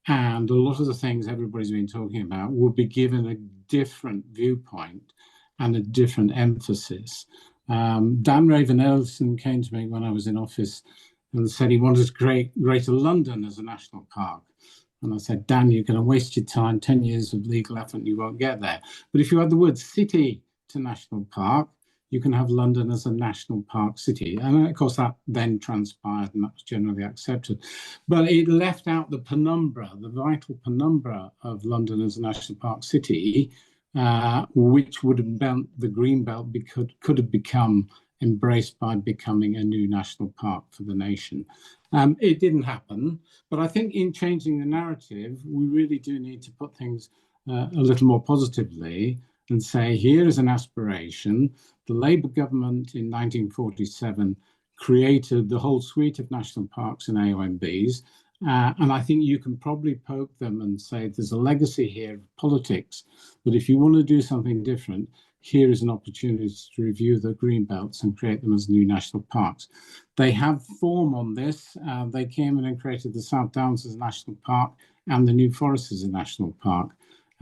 S5: and a lot of the things everybody's been talking about will be given a different viewpoint and a different emphasis. Dan Raven-Ellison came to me when I was in office and said he wanted to create Greater London as a national park. And I said, Dan, you're going to waste your time, 10 years of legal effort, and you won't get there. But if you add the word city to national park, you can have London as a national park city. And of course, that then transpired and that was generally accepted. But it left out the penumbra, the vital penumbra of London as a national park city, which would have meant the green belt could have become embraced by becoming a new national park for the nation. It didn't happen, but I think in changing the narrative, we really do need to put things a little more positively and say, here is an aspiration. The Labour government in 1947 created the whole suite of national parks and AONBs, and I think you can probably poke them and say there's a legacy here of politics, but if you want to do something different, here is an opportunity to review the green belts and create them as new national parks. They have form on this. They came in and created the South Downs as a national park and the New Forest as a national park.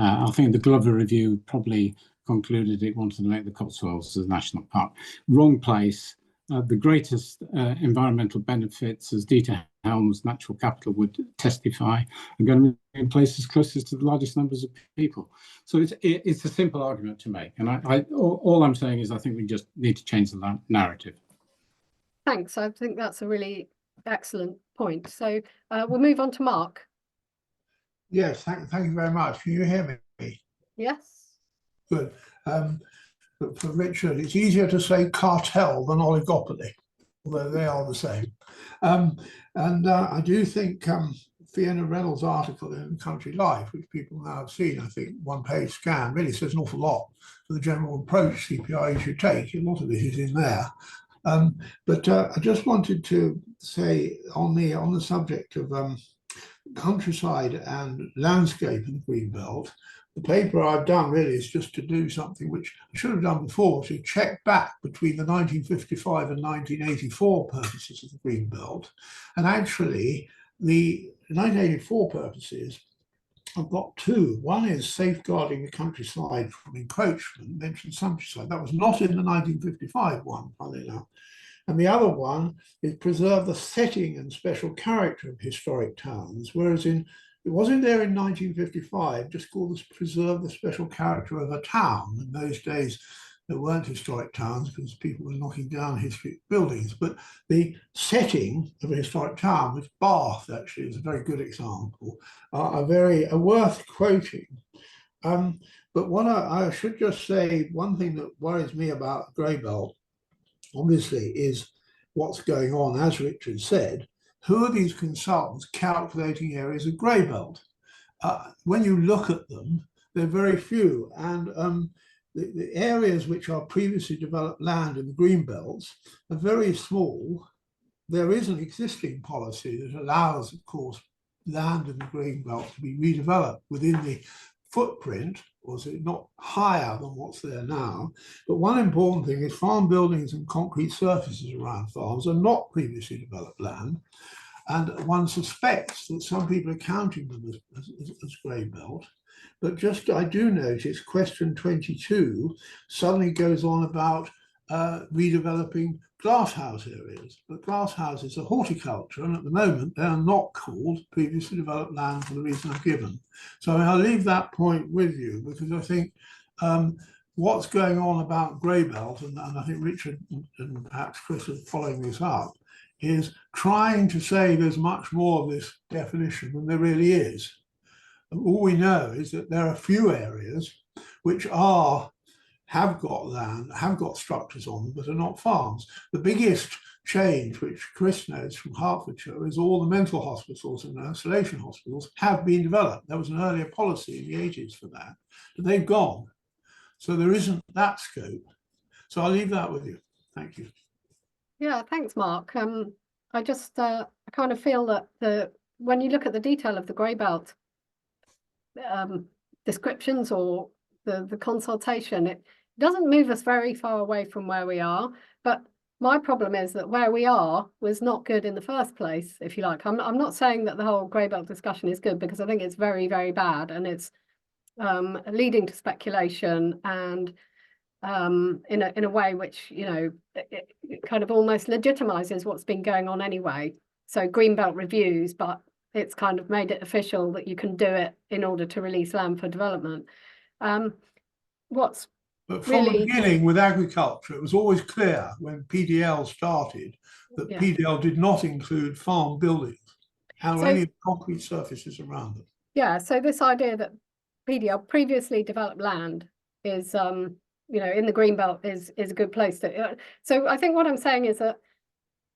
S5: I think the Glover review probably concluded it wanted to make the Cotswolds as a national park. Wrong place. The greatest environmental benefits, as Dieter Helm's natural capital would testify, are going to be in places closest to the largest numbers of people. So it's a simple argument to make. And all I'm saying is I think we just need to change the narrative.
S1: Thanks. I think that's a really excellent point. So we'll move on to Mark.
S6: Yes, thank you very much. Can you hear me?
S1: Yes.
S6: Good. But for Richard, it's easier to say cartel than oligopoly, although they are the same. I do think Fiona Reynolds' article in Country Life, which people now have seen, I think, one-page scan, really says an awful lot for the general approach CPRE should take. A lot of it is in there. But I just wanted to say on the subject of countryside and landscape in the Greenbelt, the paper I've done really is just to do something which I should have done before, to check back between the 1955 and 1984 purposes of the Greenbelt. And actually, the 1984 purposes, I've got two. One is safeguarding the countryside from encroachment, mentioned countryside. That was not in the 1955 one, funnily enough. And the other one is preserve the setting and special character of historic towns, whereas it wasn't there in 1955, just called this preserve the special character of a town. In those days, there weren't historic towns because people were knocking down historic buildings. But the setting of a historic town, which Bath actually is a very good example, are worth quoting. But what I should just say, one thing that worries me about Greybelt, obviously, is what's going on, as Richard said. Who are these consultants calculating areas of grey belt? When you look at them, they're very few. And the areas which are previously developed land in the green belts are very small. There is an existing policy that allows, of course, land in the green belt to be redeveloped within the footprint, or is it not higher than what's there now? But one important thing is farm buildings and concrete surfaces around farms are not previously developed land. And one suspects that some people are counting them as grey belt. But just I do notice question 22 suddenly goes on about redeveloping glasshouse areas. But glasshouses are horticulture, and at the moment they are not called previously developed land for the reason I've given. So I'll leave that point with you, because I think what's going on about grey belt, and I think Richard and perhaps Chris are following this up, is trying to say there's much more of this definition than there really is. And all we know is that there are a few areas which have got land, have got structures on them, but are not farms. The biggest change, which Chris knows from Hertfordshire, is all the mental hospitals and isolation hospitals have been developed. There was an earlier policy in the 80s for that, but they've gone. So there isn't that scope. So I'll leave that with you. Thank you.
S1: Yeah, thanks, Mark. I just I kind of feel that when you look at the detail of the grey belt descriptions or the consultation, it doesn't move us very far away from where we are. But my problem is that where we are was not good in the first place, if you like. I'm not saying that the whole grey belt discussion is good, because I think it's very, very bad, and it's leading to speculation and in a way which, you know, it kind of almost legitimizes what's been going on anyway. So greenbelt reviews, but it's kind of made it official that you can do it in order to release land for development.
S6: But from the beginning with agriculture, it was always clear when PDL started that PDL did not include farm buildings and any concrete surfaces around them.
S1: Yeah, so this idea that PDL, previously developed land, is you know, in the greenbelt is a good place to. So I think what I'm saying is that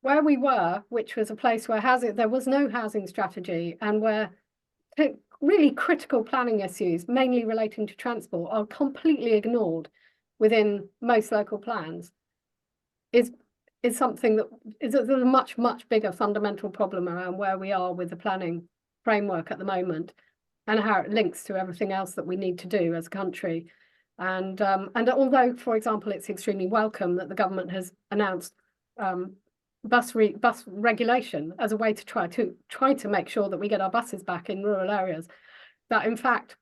S1: where we were, which was a place where there was no housing strategy, and where really critical planning issues, mainly relating to transport, are completely ignored within most local plans, is something that is a much bigger fundamental problem around where we are with the planning framework at the moment, and how it links to everything else that we need to do as a country. And although, for example, it's extremely welcome that the government has announced bus regulation as a way to try to make sure that we get our buses back in rural areas, that in fact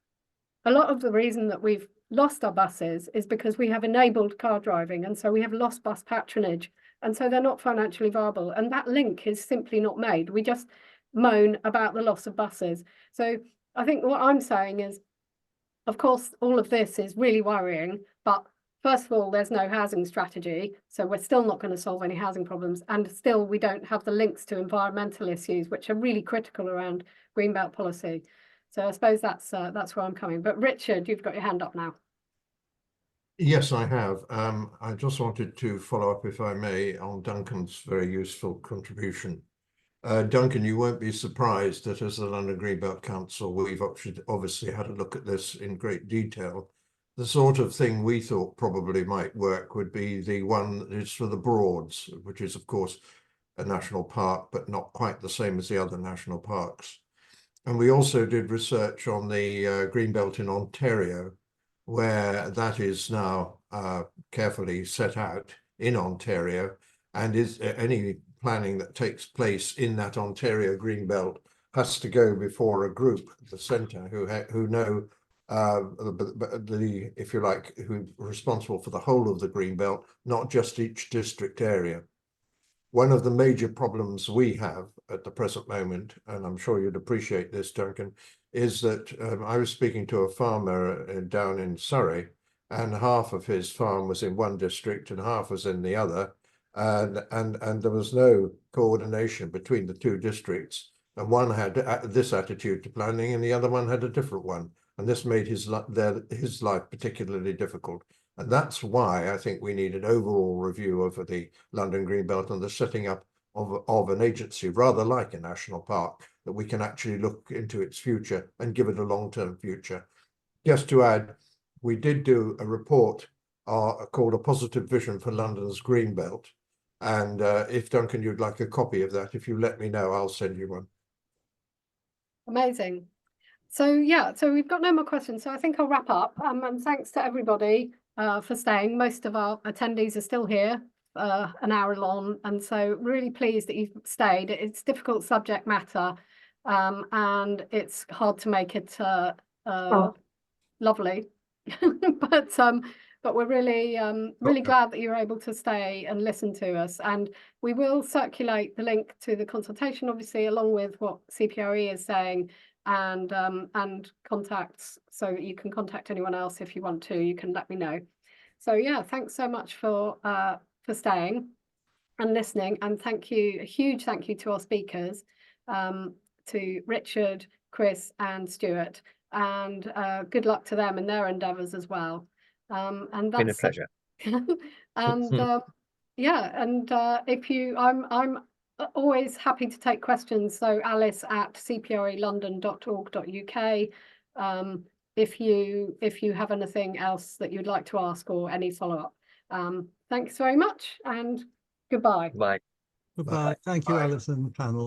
S1: a lot of the reason that we've lost our buses is because we have enabled car driving, and so we have lost bus patronage, and so they're not financially viable, and that link is simply not made. We just moan about the loss of buses. So I think what I'm saying is, of course, all of this is really worrying, but first of all, there's no housing strategy, so we're still not going to solve any housing problems, and still we don't have the links to environmental issues, which are really critical around greenbelt policy. So I suppose that's where I'm coming. But Richard, you've got your hand up now.
S3: Yes, I have. I just wanted to follow up, if I may, on Duncan's very useful contribution. Duncan, you won't be surprised that as the London Greenbelt Council, we've obviously had a look at this in great detail. The sort of thing we thought probably might work would be the one that is for the Broads, which is, of course, a national park, but not quite the same as the other national parks. And we also did research on the Greenbelt in Ontario, where that is now carefully set out in Ontario, and is any planning that takes place in that Ontario Greenbelt has to go before a group at the centre who know if you like, who are responsible for the whole of the Greenbelt, not just each district area. One of the major problems we have at the present moment, and I'm sure you'd appreciate this, Duncan, is that I was speaking to a farmer down in Surrey, and half of his farm was in one district and half was in the other, and there was no coordination between the two districts, and one had this attitude to planning and the other one had a different one, and this made his life particularly difficult. And that's why I think we need an overall review of the London Greenbelt and the setting up of an agency, rather like a national park, that we can actually look into its future and give it a long-term future. Just to add, we did do a report called A Positive Vision for London's Green Belt. And if Duncan, you'd like a copy of that, if you let me know, I'll send you one.
S1: Amazing. So yeah, so we've got no more questions. So I think I'll wrap up. And thanks to everybody for staying. Most of our attendees are still here an hour long, and so really pleased that you've stayed. It's difficult subject matter, and it's hard to make it lovely. But we're really really glad that you're able to stay and listen to us. And we will circulate the link to the consultation, obviously, along with what CPRE is saying, and contacts, so you can contact anyone else if you want to. You can let me know. So yeah, thanks so much for staying and listening, and thank you, a huge thank you to our speakers, to Richard, Chris and Stuart, and good luck to them in their endeavours as well. And that's
S2: been a pleasure.
S1: and yeah, and if you, I'm always happy to take questions. So alice@cprelondon.org.uk. If you have anything else that you'd like to ask or any follow-up. Thanks very much and goodbye.
S2: Bye.
S7: Goodbye. Thank you,
S3: Bye.
S7: Alice and panel.